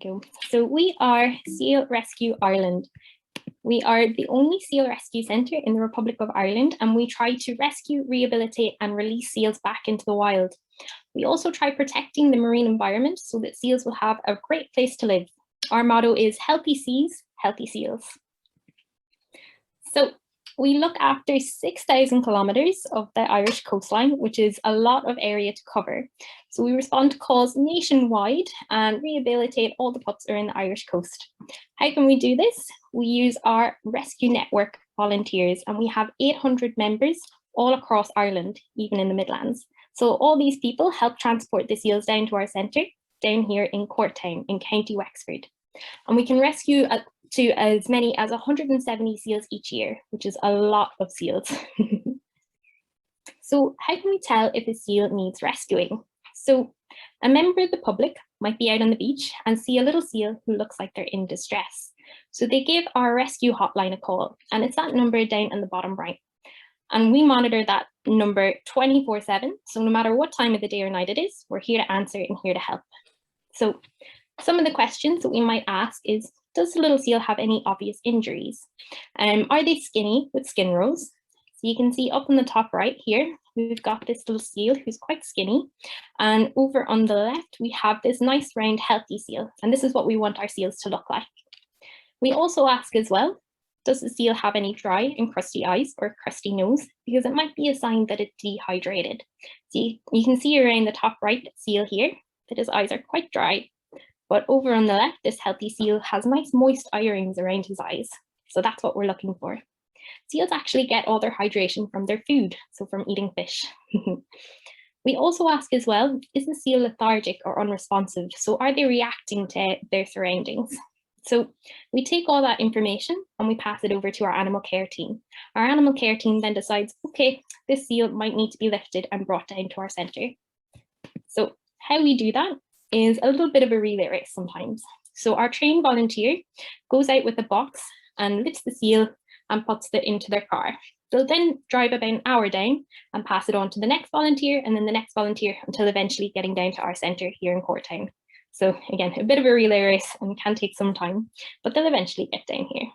go. So we are Seal Rescue Ireland. We are the only seal rescue centre in the Republic of Ireland, and we try to rescue, rehabilitate and release seals back into the wild. We also try protecting the marine environment so that seals will have a great place to live. Our motto is healthy seas, healthy seals. So we look after 6,000 kilometres of the Irish coastline, which is a lot of area to cover. So we respond to calls nationwide and rehabilitate all the pups around the Irish coast. How can we do this? We use our rescue network volunteers, and we have 800 members all across Ireland, even in the Midlands. So all these people help transport the seals down to our centre, down here in Courtown in County Wexford. And we can rescue to as many as 170 seals each year, which is a lot of seals. So how can we tell if a seal needs rescuing? So a member of the public might be out on the beach and see a little seal who looks like they're in distress. So they give our rescue hotline a call, and it's that number down in the bottom right. And we monitor that number 24/7. So no matter what time of the day or night it is, we're here to answer and here to help. So some of the questions that we might ask is, does the little seal have any obvious injuries? Are they skinny with skin rows? So you can see up on the top right here, we've got this little seal who's quite skinny. And over on the left, we have this nice round healthy seal. And this is what we want our seals to look like. We also ask as well, does the seal have any dry and crusty eyes or crusty nose? Because it might be a sign that it's dehydrated. See, you can see around the top right seal here that his eyes are quite dry. But over on the left, this healthy seal has nice moist eye rings around his eyes. So that's what we're looking for. Seals actually get all their hydration from their food, so from eating fish. We also ask as well, is the seal lethargic or unresponsive? So are they reacting to their surroundings? So we take all that information and we pass it over to our animal care team. Our animal care team then decides, okay, this seal might need to be lifted and brought down to our centre. So how we do that is a little bit of a relay race sometimes. So our trained volunteer goes out with a box and lifts the seal and puts it into their car. They'll then drive about an hour down and pass it on to the next volunteer and then the next volunteer until eventually getting down to our centre here in Courtown. So again, a bit of a relay race and can take some time, but they'll eventually get down here.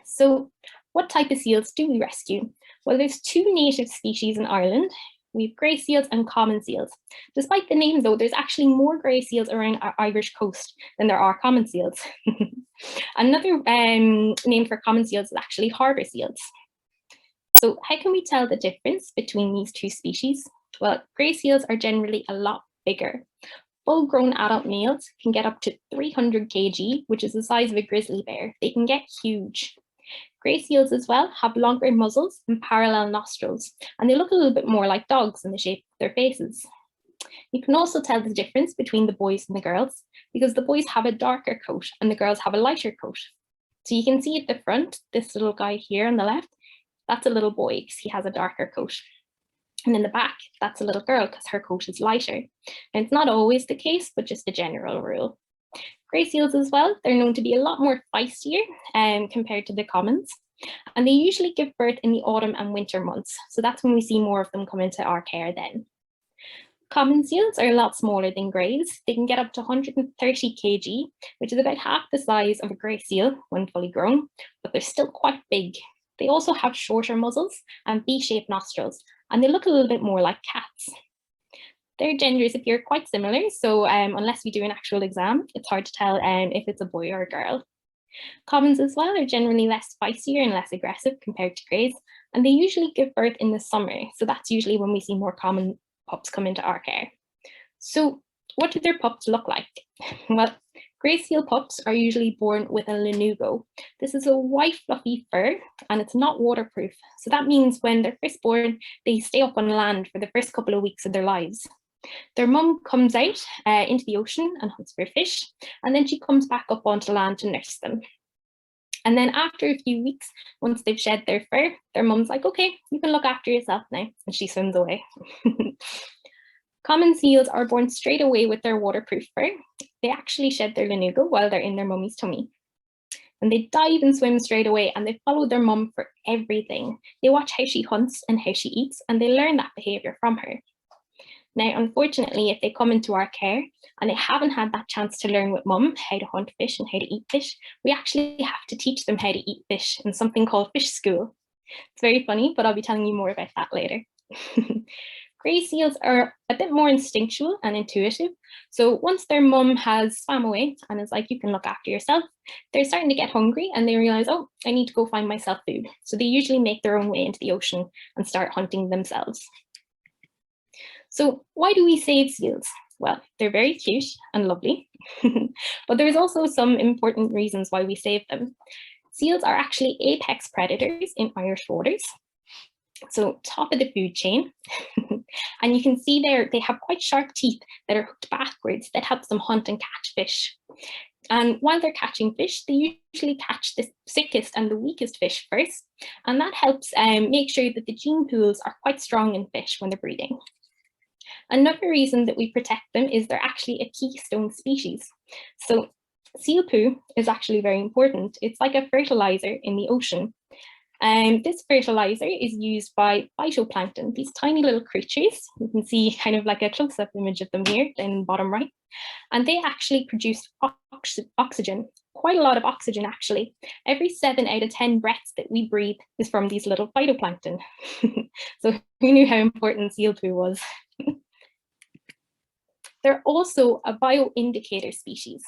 So what type of seals do we rescue? Well, there's two native species in Ireland. We have grey seals and common seals. Despite the name though, there's actually more grey seals around our Irish coast than there are common seals. Another name for common seals is actually harbour seals. So how can we tell the difference between these two species? Well, grey seals are generally a lot bigger. Full-grown adult males can get up to 300 kg, which is the size of a grizzly bear. They can get huge. Grey seals as well have longer muzzles and parallel nostrils, and they look a little bit more like dogs in the shape of their faces. You can also tell the difference between the boys and the girls because the boys have a darker coat and the girls have a lighter coat. So you can see at the front, this little guy here on the left, that's a little boy because he has a darker coat. And in the back, that's a little girl because her coat is lighter. And it's not always the case, but just a general rule. Grey seals as well, they're known to be a lot more feistier compared to the commons. And they usually give birth in the autumn and winter months. So that's when we see more of them come into our care then. Common seals are a lot smaller than greys. They can get up to 130 kg, which is about half the size of a grey seal when fully grown, but they're still quite big. They also have shorter muzzles and V-shaped nostrils, and they look a little bit more like cats. Their genders appear quite similar, so unless we do an actual exam, it's hard to tell if it's a boy or a girl. Commons as well are generally less feistier and less aggressive compared to greys, and they usually give birth in the summer, so that's usually when we see more common pups come into our care. So what do their pups look like? Well, grey seal pups are usually born with a lanugo. This is a white fluffy fur and it's not waterproof. So that means when they're first born, they stay up on land for the first couple of weeks of their lives. Their mum comes out into the ocean and hunts for fish, and then she comes back up onto land to nurse them. And then after a few weeks, once they've shed their fur, their mum's like, okay, you can look after yourself now, and she swims away. Common seals are born straight away with their waterproof fur. They actually shed their lanugo while they're in their mummy's tummy. And they dive and swim straight away, and they follow their mum for everything. They watch how she hunts and how she eats, and they learn that behaviour from her. Now, unfortunately, if they come into our care and they haven't had that chance to learn with mum how to hunt fish and how to eat fish, we actually have to teach them how to eat fish in something called fish school. It's very funny, but I'll be telling you more about that later. Grey seals are a bit more instinctual and intuitive. So once their mum has swam away and is like, you can look after yourself, they're starting to get hungry and they realize, oh, I need to go find myself food. So they usually make their own way into the ocean and start hunting themselves. So why do we save seals? Well, they're very cute and lovely, but there's also some important reasons why we save them. Seals are actually apex predators in Irish waters. So top of the food chain. And you can see there, they have quite sharp teeth that are hooked backwards that helps them hunt and catch fish. And while they're catching fish, they usually catch the sickest and the weakest fish first. And that helps make sure that the gene pools are quite strong in fish when they're breeding. Another reason that we protect them is they're actually a keystone species. So seal poo is actually very important. It's like a fertilizer in the ocean. This fertilizer is used by phytoplankton, these tiny little creatures. You can see kind of like a close-up image of them here in the bottom right. And they actually produce oxygen, quite a lot of oxygen actually. Every 7 out of 10 breaths that we breathe is from these little phytoplankton. So who knew how important seal poo was? They're also a bioindicator species.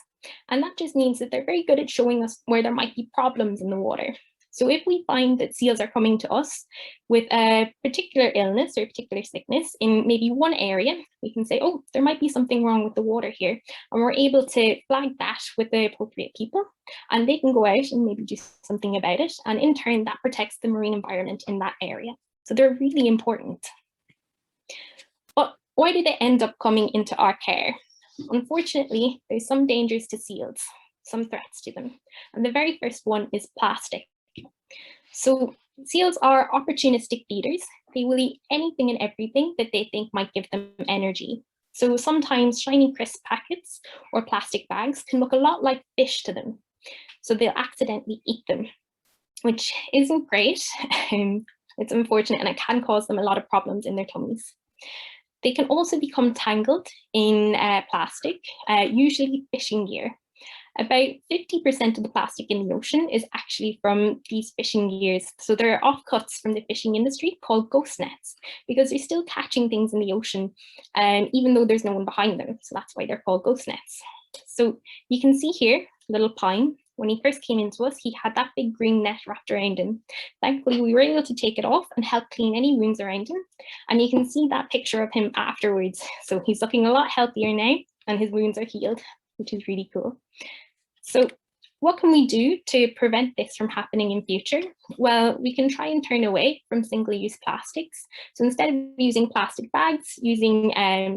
And that just means that they're very good at showing us where there might be problems in the water. So if we find that seals are coming to us with a particular illness or a particular sickness in maybe one area, we can say, oh, there might be something wrong with the water here. And we're able to flag that with the appropriate people, and they can go out and maybe do something about it. And in turn, that protects the marine environment in that area. So they're really important. But why do they end up coming into our care? Unfortunately, there's some dangers to seals, some threats to them. And the very first one is plastic. So seals are opportunistic feeders. They will eat anything and everything that they think might give them energy. So sometimes shiny crisp packets or plastic bags can look a lot like fish to them. So they'll accidentally eat them, which isn't great. It's unfortunate and it can cause them a lot of problems in their tummies. They can also become tangled in plastic, usually fishing gear. About 50% of the plastic in the ocean is actually from these fishing gears. So they're offcuts from the fishing industry called ghost nets, because they're still catching things in the ocean, even though there's no one behind them. So that's why they're called ghost nets. So you can see here, little Pine, when he first came into us, he had that big green net wrapped around him. Thankfully, we were able to take it off and help clean any wounds around him. And you can see that picture of him afterwards. So he's looking a lot healthier now and his wounds are healed, which is really cool. So what can we do to prevent this from happening in future? Well, we can try and turn away from single-use plastics. So instead of using plastic bags, using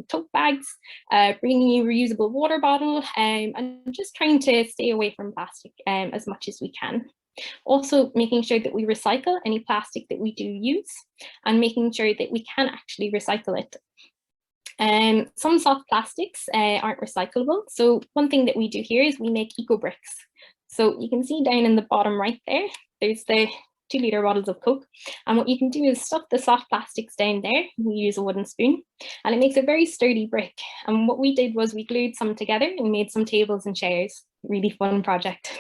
tote bags, bringing a reusable water bottle, and just trying to stay away from plastic as much as we can. Also making sure that we recycle any plastic that we do use and making sure that we can actually recycle it. Some soft plastics aren't recyclable. So one thing that we do here is we make eco bricks. So you can see down in the bottom right there, there's the 2-liter bottles of Coke. And what you can do is stuff the soft plastics down there. We use a wooden spoon and it makes a very sturdy brick. And what we did was we glued some together and made some tables and chairs. Really fun project.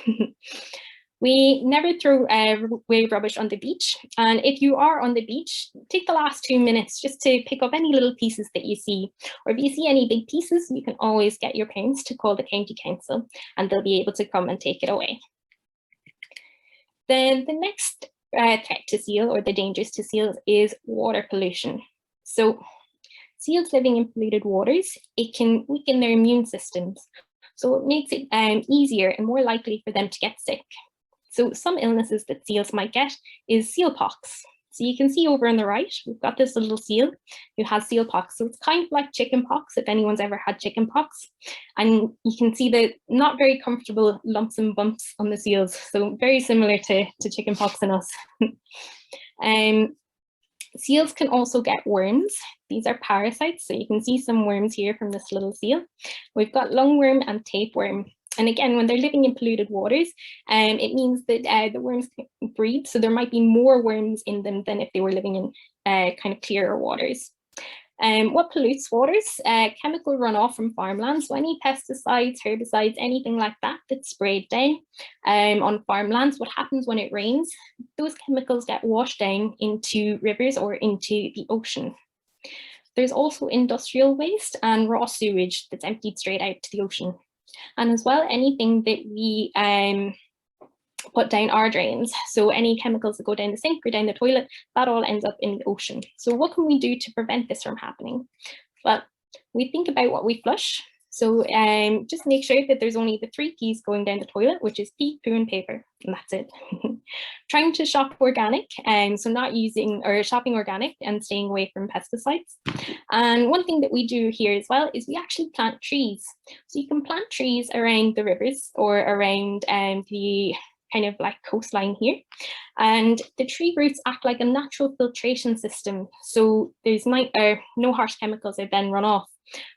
We never throw away rubbish on the beach. And if you are on the beach, take the last 2 minutes just to pick up any little pieces that you see. Or if you see any big pieces, you can always get your parents to call the county council and they'll be able to come and take it away. Then the next threat to seal, or the dangers to seals, is water pollution. So seals living in polluted waters, it can weaken their immune systems. So it makes it easier and more likely for them to get sick. So some illnesses that seals might get is seal pox. So you can see over on the right, we've got this little seal who has seal pox. So it's kind of like chicken pox, if anyone's ever had chicken pox. And you can see the not very comfortable lumps and bumps on the seals. So very similar to chicken pox in us. Seals can also get worms. These are parasites. So you can see some worms here from this little seal. We've got lungworm and tapeworm. And again, when they're living in polluted waters, it means that the worms can breed. So there might be more worms in them than if they were living in kind of clearer waters. What pollutes waters? Chemical runoff from farmlands. So any pesticides, herbicides, anything like that that's sprayed down on farmlands. What happens when it rains? Those chemicals get washed down into rivers or into the ocean. There's also industrial waste and raw sewage that's emptied straight out to the ocean. And as well, anything that we put down our drains. So any chemicals that go down the sink or down the toilet, that all ends up in the ocean. So what can we do to prevent this from happening? Well, we think about what we flush. So just make sure that there's only the 3 P's going down the toilet, which is pee, poo, and paper, and that's it. Trying to shop organic, so not using or shopping organic and staying away from pesticides. And one thing that we do here as well is we actually plant trees. So you can plant trees around the rivers or around the kind of like coastline here. And the tree roots act like a natural filtration system. So there's no harsh chemicals that then run off.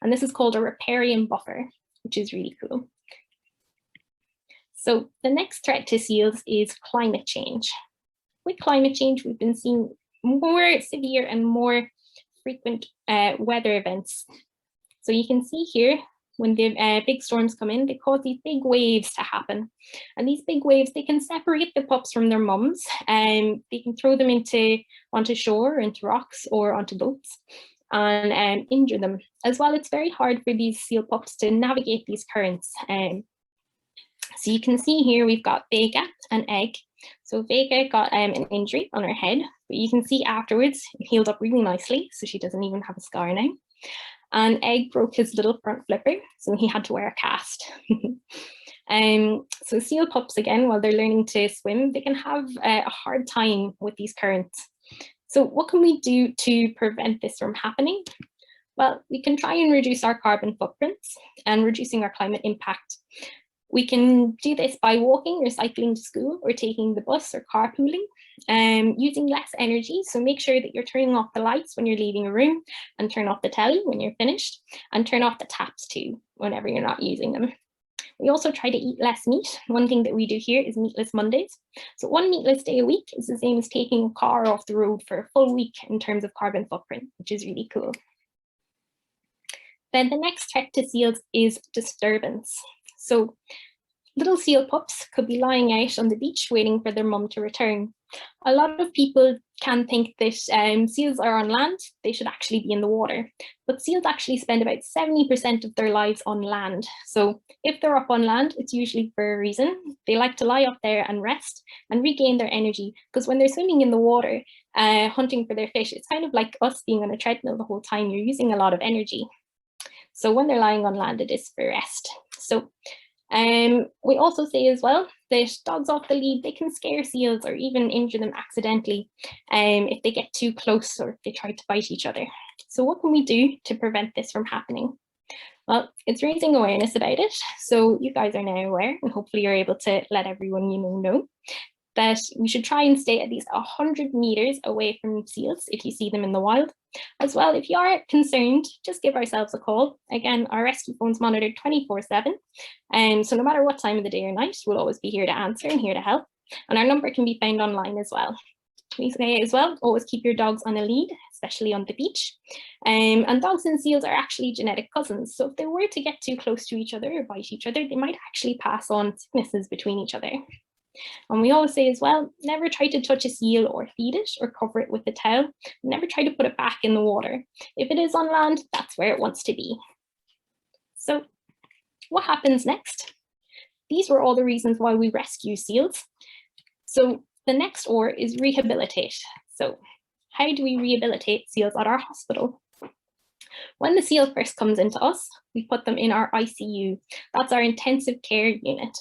And this is called a riparian buffer, which is really cool. So the next threat to seals is climate change. With climate change, we've been seeing more severe and more frequent weather events. So you can see here, when the big storms come in, they cause these big waves to happen. And these big waves, they can separate the pups from their mums, and they can throw them onto shore, into rocks, or onto boats, and injure them. As well, it's very hard for these seal pups to navigate these currents. So you can see here, we've got Vega and Egg. So Vega got an injury on her head, but you can see afterwards, it healed up really nicely, so she doesn't even have a scar now. And Egg broke his little front flipper, so he had to wear a cast. So seal pups, again, while they're learning to swim, they can have a hard time with these currents. So what can we do to prevent this from happening? Well, we can try and reduce our carbon footprints and reducing our climate impact. We can do this by walking or cycling to school or taking the bus or carpooling, using less energy. So make sure that you're turning off the lights when you're leaving a room, and turn off the telly when you're finished, and turn off the taps too whenever you're not using them. We also try to eat less meat. One thing that we do here is meatless Mondays. So 1 meatless day a week is the same as taking a car off the road for a full week in terms of carbon footprint, which is really cool. Then the next threat to seals is disturbance. So little seal pups could be lying out on the beach waiting for their mum to return. A lot of people can think that seals are on land, they should actually be in the water. But seals actually spend about 70% of their lives on land. So if they're up on land, it's usually for a reason. They like to lie up there and rest and regain their energy, because when they're swimming in the water, hunting for their fish, it's kind of like us being on a treadmill the whole time. You're using a lot of energy. So when they're lying on land, it is for rest. So we also say as well that dogs off the lead, they can scare seals or even injure them accidentally if they get too close or if they try to bite each other. So what can we do to prevent this from happening? Well, it's raising awareness about it. So you guys are now aware, and hopefully you're able to let everyone you know that we should try and stay at least 100 meters away from seals if you see them in the wild. As well, if you are concerned, just give ourselves a call. Again, our rescue phone's monitored 24/7. So no matter what time of the day or night, we'll always be here to answer and here to help. And our number can be found online as well. We say as well, always keep your dogs on a lead, especially on the beach. And dogs and seals are actually genetic cousins. So if they were to get too close to each other or bite each other, they might actually pass on sicknesses between each other. And we always say as well, never try to touch a seal or feed it or cover it with a towel. Never try to put it back in the water. If it is on land, that's where it wants to be. So what happens next? These were all the reasons why we rescue seals. So the next R is rehabilitate. So how do we rehabilitate seals at our hospital? When the seal first comes into us, we put them in our ICU. That's our intensive care unit.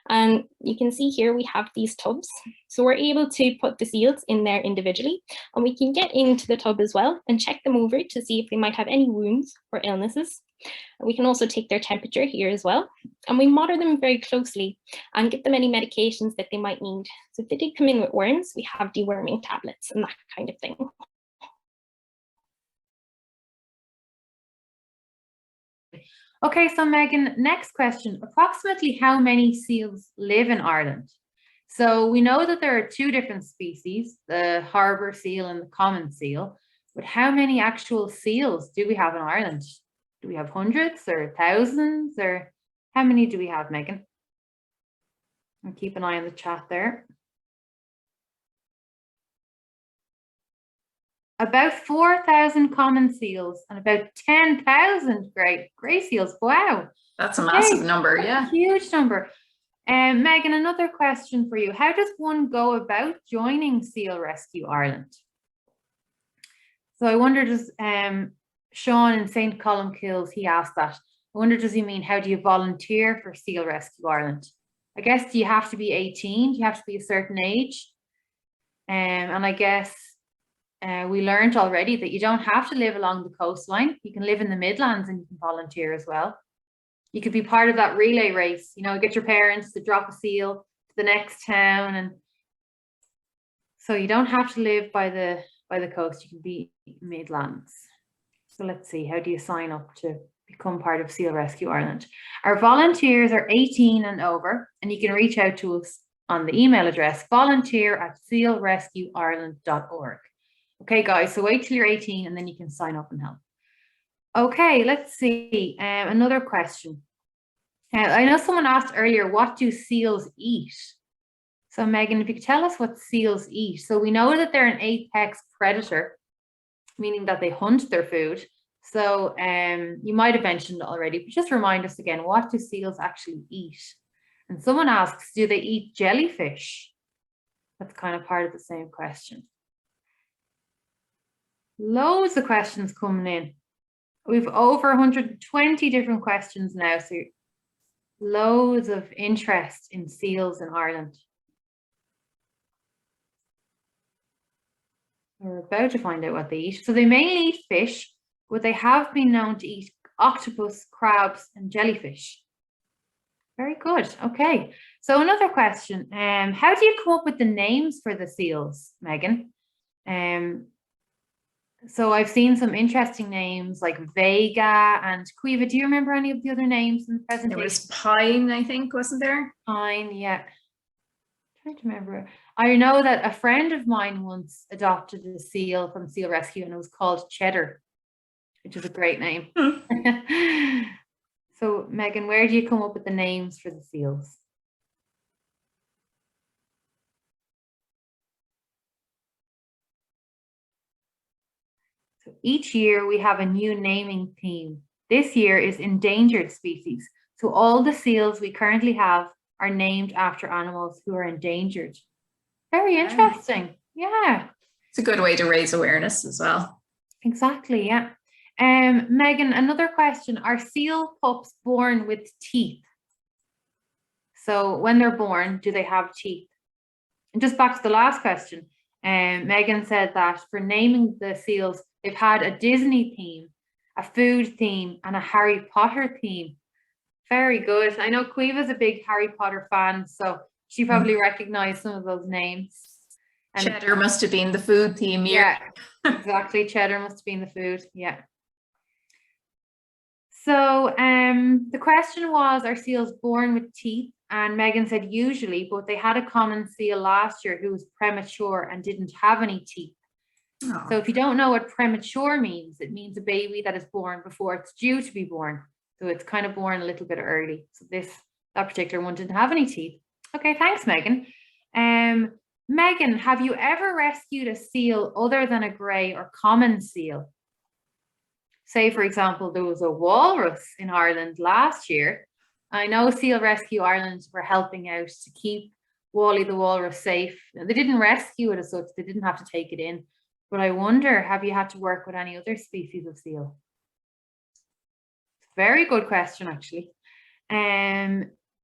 And you can see here we have these tubs. So we're able to put the seals in there individually, and we can get into the tub as well and check them over to see if they might have any wounds or illnesses. We can also take their temperature here as well. And we monitor them very closely and give them any medications that they might need. So if they did come in with worms, we have deworming tablets and that kind of thing. Okay, so Megan, next question. Approximately how many seals live in Ireland? So we know that there are 2 different species, the harbour seal and the common seal. But how many actual seals do we have in Ireland? Do we have hundreds or thousands, or how many do we have, Megan? And keep an eye on the chat there. About 4,000 common seals and about 10,000 grey seals. Wow. That's a massive number, yeah. Huge number. Megan, another question for you. How does one go about joining Seal Rescue Ireland? So I wonder, does Sean in St. Columkills, he asked that. I wonder, does he mean, how do you volunteer for Seal Rescue Ireland? I guess, do you have to be 18? Do you have to be a certain age? And I guess we learned already that you don't have to live along the coastline. You can live in the Midlands and you can volunteer as well. You could be part of that relay race, you know, get your parents to drop a seal to the next town. And so you don't have to live by the coast, you can be Midlands. So let's see, how do you sign up to become part of Seal Rescue Ireland? Our volunteers are 18 and over, and you can reach out to us on the email address volunteer@sealrescueireland.org. Okay, guys, so wait till you're 18 and then you can sign up and help. Okay, let's see, another question. I know someone asked earlier, what do seals eat? So Megan, if you could tell us what seals eat. So we know that they're an apex predator, meaning that they hunt their food. So you might have mentioned it already, but just remind us again, what do seals actually eat? And someone asks, do they eat jellyfish? That's kind of part of the same question. Loads of questions coming in. We've over 120 different questions now, so loads of interest in seals in Ireland. We're about to find out what they eat. So they mainly eat fish, but they have been known to eat octopus, crabs, and jellyfish. Very good. Okay. So another question. How do you come up with the names for the seals, Megan? So I've seen some interesting names like Vega and Quiva. Do you remember any of the other names in the presentation? There was Pine, I think, wasn't there? Pine, yeah. I'm trying to remember. I know that a friend of mine once adopted a seal from Seal Rescue, and it was called Cheddar, which is a great name. So Megan, where do you come up with the names for the seals? So each year we have a new naming theme. This year is endangered species. So all the seals we currently have are named after animals who are endangered. Very interesting. Yeah. It's a good way to raise awareness as well. Exactly, yeah. Megan, another question. Are seal pups born with teeth? So when they're born, do they have teeth? And just back to the last question, Megan said that for naming the seals, they've had a Disney theme, a food theme, and a Harry Potter theme. Very good. I know Quiva's a big Harry Potter fan, so she probably recognized some of those names. And Cheddar must have been the food theme year. Yeah, exactly. Cheddar must have been the food. Yeah. So the question was, are seals born with teeth? And Megan said usually, but they had a common seal last year who was premature and didn't have any teeth. Oh. So if you don't know what premature means, it means a baby that is born before it's due to be born. So it's kind of born a little bit early. So that particular one didn't have any teeth. Okay, thanks, Megan. Megan, have you ever rescued a seal other than a grey or common seal? Say, for example, there was a walrus in Ireland last year. I know Seal Rescue Ireland were helping out to keep Wally the walrus safe. They didn't rescue it as such, they didn't have to take it in. But I wonder, have you had to work with any other species of seal? Very good question, actually.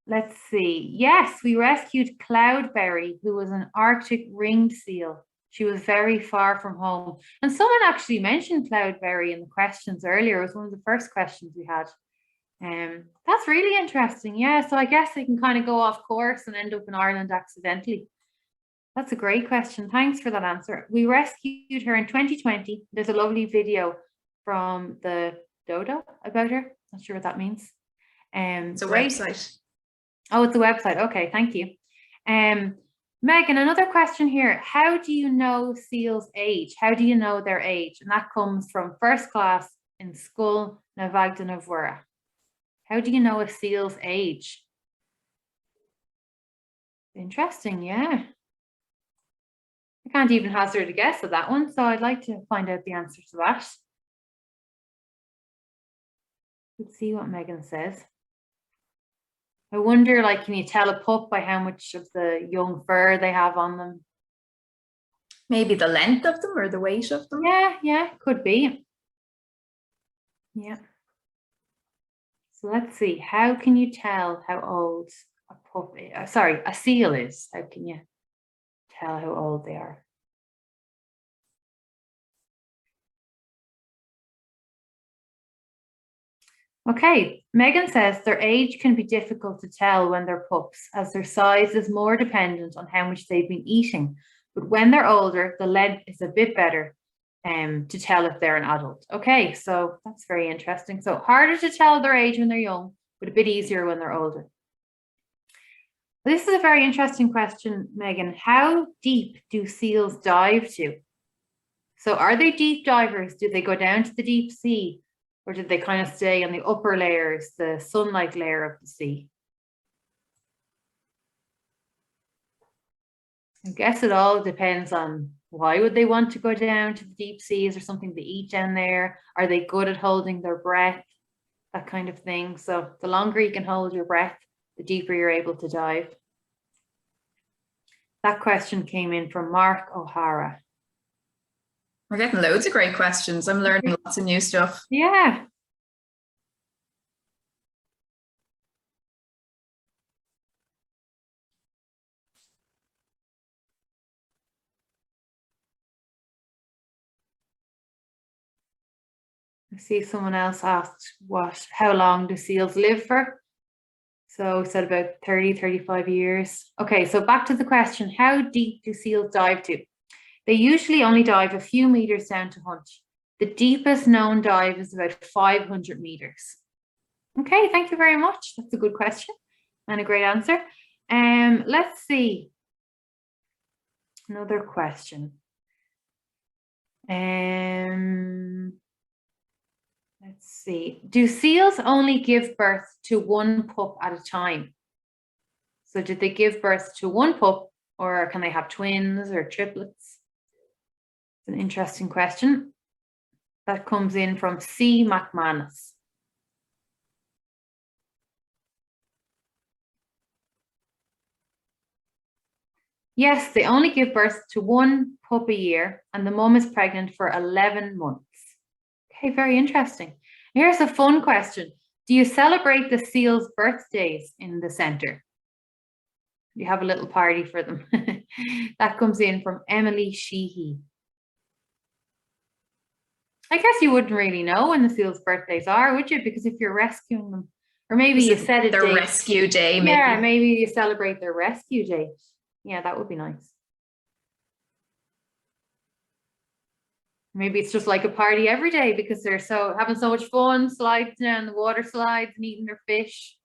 Let's see. Yes, we rescued Cloudberry, who was an Arctic ringed seal. She was very far from home. And someone actually mentioned Cloudberry in the questions earlier. It was one of the first questions we had. That's really interesting. Yeah, so I guess they can kind of go off course and end up in Ireland accidentally. That's a great question. Thanks for that answer. We rescued her in 2020. There's a lovely video from the Dodo about her. Not sure what that means. It's a website. Oh, it's a website. Okay, thank you. Megan, another question here. How do you know seals' age? How do you know their age? And that comes from first class in school, Navagdanavura. How do you know a seal's age? Interesting, yeah. I can't even hazard a guess at that one, so I'd like to find out the answer to that. Let's see what Megan says. I wonder, like, can you tell a pup by how much of the young fur they have on them? Maybe the length of them or the weight of them. Yeah, could be. Yeah. So let's see. How can you tell how old a pup is? Sorry, a seal is. How can you tell how old they are? Okay, Megan says their age can be difficult to tell when they're pups, as their size is more dependent on how much they've been eating. But when they're older, the length is a bit better to tell if they're an adult. Okay, so that's very interesting. So harder to tell their age when they're young, but a bit easier when they're older. This is a very interesting question, Megan. How deep do seals dive to? So are they deep divers? Do they go down to the deep sea? Or did they kind of stay on the upper layers, the sunlight layer of the sea? I guess it all depends on why would they want to go down to the deep sea? Is there something to eat down there? Are they good at holding their breath? That kind of thing. So the longer you can hold your breath, the deeper you're able to dive. That question came in from Mark O'Hara. We're getting loads of great questions. I'm learning lots of new stuff. Yeah. I see someone else asked how long do seals live for? So said about 30, 35 years. Okay, so back to the question, how deep do seals dive to? They usually only dive a few meters down to hunt. The deepest known dive is about 500 meters. Okay, thank you very much. That's a good question and a great answer. Let's see. Another question. Let's see. Do seals only give birth to one pup at a time? So did they give birth to one pup, or can they have twins or triplets? It's an interesting question. That comes in from C. McManus. Yes, they only give birth to one pup a year, and the mum is pregnant for 11 months. Okay, very interesting. Here's a fun question. Do you celebrate the seals' birthdays in the centre? You have a little party for them. That comes in from Emily Sheehy. I guess you wouldn't really know when the seals' birthdays are, would you? Because if you're rescuing them, or maybe you set a their date. rescue day, maybe. Yeah, maybe you celebrate their rescue date. Yeah, that would be nice. Maybe it's just like a party every day because they're having so much fun, sliding down the water slides and eating their fish.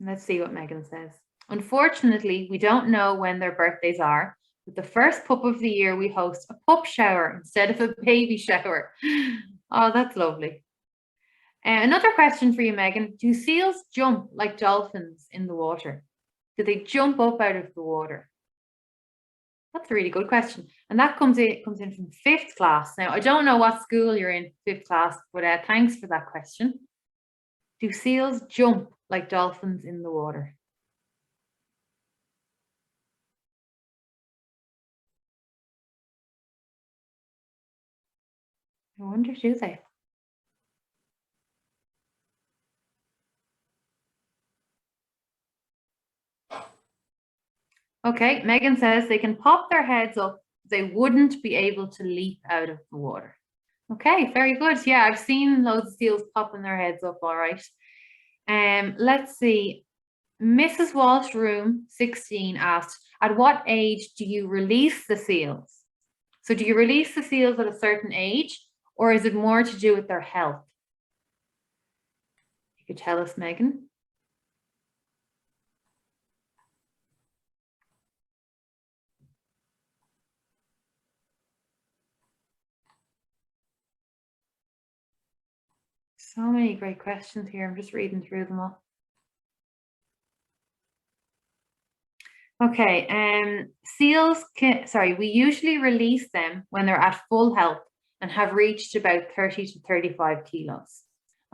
Let's see what Megan says. Unfortunately, we don't know when their birthdays are. With the first pup of the year, we host a pup shower instead of a baby shower. Oh, that's lovely. Another question for you, Megan. Do seals jump like dolphins in the water? Do they jump up out of the water? That's a really good question. And that comes in from 5th class. Now, I don't know what school you're in, 5th class, but thanks for that question. Do seals jump like dolphins in the water? I wonder, do they? Okay, Megan says they can pop their heads up. They wouldn't be able to leap out of the water. Okay, very good. Yeah, I've seen loads of seals popping their heads up, all right. Let's see. Mrs. Walsh, room 16, asked, at what age do you release the seals? So do you release the seals at a certain age, or is it more to do with their health? You could tell us, Megan. So many great questions here. I'm just reading through them all. Okay, seals we usually release them when they're at full health and have reached about 30 to 35 kilos.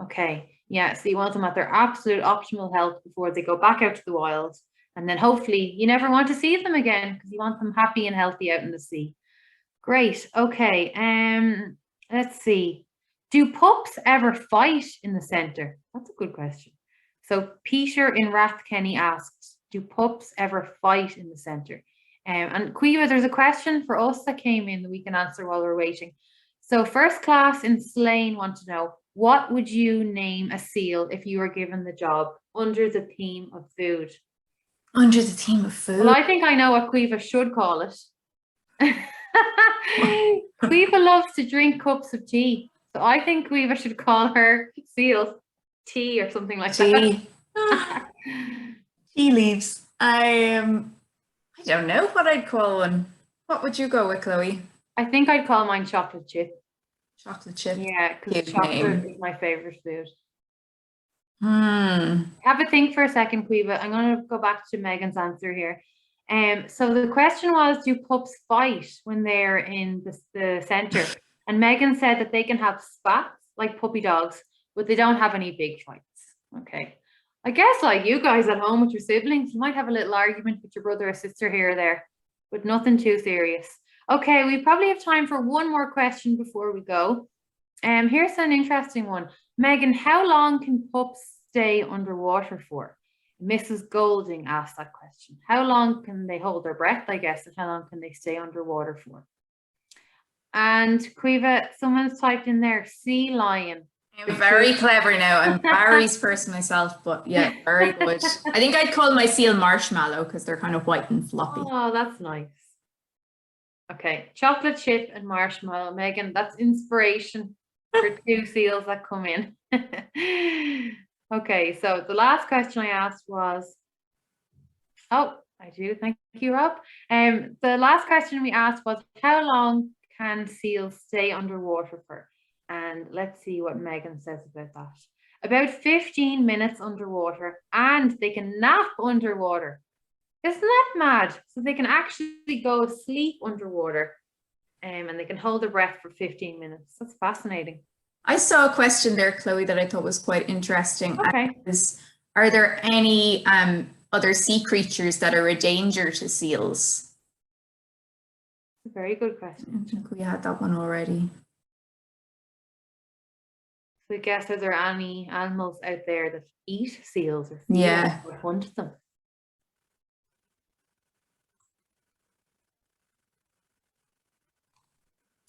Okay, yeah, so you want them at their absolute optimal health before they go back out to the wild. And then hopefully you never want to see them again because you want them happy and healthy out in the sea. Great, okay, let's see. Do pups ever fight in the center? That's a good question. So Peter in Rathkenny asked, do pups ever fight in the center? And Quiva, there's a question for us that came in that we can answer while we're waiting. So first class in Slane want to know, what would you name a seal if you were given the job under the theme of food? Under the theme of food? Well, I think I know what Quiva should call it. Quiva loves to drink cups of tea. So I think Quiva should call her seal tea or something like that. Tea leaves. I don't know what I'd call one. What would you go with, Chloe? I think I'd call mine chocolate chip. Chocolate chip. Yeah, because chocolate is my favorite food. Have a think for a second, Quiva. I'm going to go back to Megan's answer here. So the question was, do pups fight when they're in the center? And Megan said that they can have spats like puppy dogs, but they don't have any big fights. Okay. I guess like you guys at home with your siblings, you might have a little argument with your brother or sister here or there, but nothing too serious. Okay, we probably have time for one more question before we go. Here's an interesting one. Megan, how long can pups stay underwater for? Mrs. Golding asked that question. How long can they hold their breath, I guess, and how long can they stay underwater for? And Quiva, someone's typed in there, sea lion. I'm very clever now. I'm Barry's person myself, but yeah, very good. I think I'd call my seal marshmallow because they're kind of white and floppy. Oh, that's nice. Okay, chocolate chip and marshmallow. Megan, that's inspiration for two seals that come in. Okay, so the last question I asked was, oh, I do, thank you, Rob. The last question we asked was, how long can seals stay underwater for? And let's see what Megan says about that. About 15 minutes underwater, and they can nap underwater. Isn't that mad? So they can actually go sleep underwater, and they can hold their breath for 15 minutes. That's fascinating. I saw a question there, Chloe, that I thought was quite interesting. Okay. Are there any other sea creatures that are a danger to seals? A very good question. I think we had that one already. So I guess, are there any animals out there that eat seals or hunt them?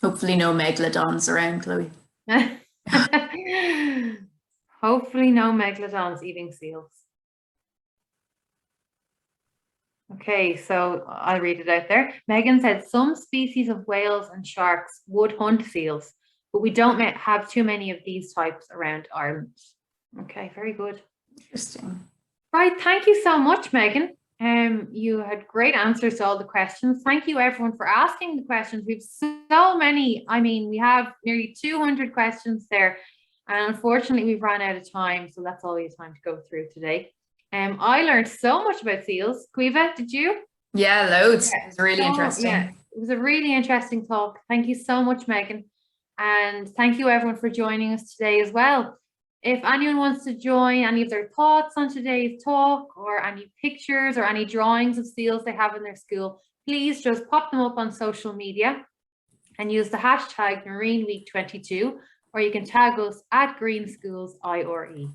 Hopefully no megalodons around, Chloe. Hopefully no megalodons eating seals. Okay, so I'll read it out there. Megan said some species of whales and sharks would hunt seals, but we don't have too many of these types around Ireland. Okay, very good. Interesting. Right, thank you so much, Megan. You had great answers to all the questions. Thank you everyone for asking the questions. We've so many. I mean, we have nearly 200 questions there, and unfortunately we've run out of time, so that's all we have time to go through today. I learned so much about seals. Quiva, did you? Yeah, loads. Yeah, it was really interesting. Yeah, it was a really interesting talk. Thank you so much, Megan. And thank you everyone for joining us today as well. If anyone wants to join any of their thoughts on today's talk, or any pictures or any drawings of seals they have in their school, please just pop them up on social media and use the hashtag MarineWeek22, or you can tag us at GreenSchoolsIRE.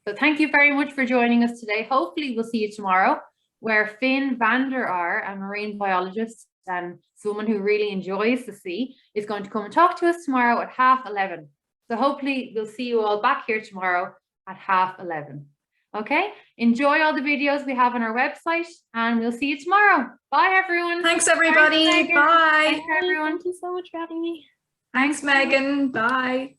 So thank you very much for joining us today. Hopefully we'll see you tomorrow, where Finn Vander Aar, a marine biologist and someone who really enjoys the sea, is going to come and talk to us tomorrow at 11:30. So hopefully we'll see you all back here tomorrow at 11:30. Okay, enjoy all the videos we have on our website, and we'll see you tomorrow. Bye everyone. Thanks everybody. Bye. Thanks everyone. Thank you so much for having me. Thanks Megan. Bye.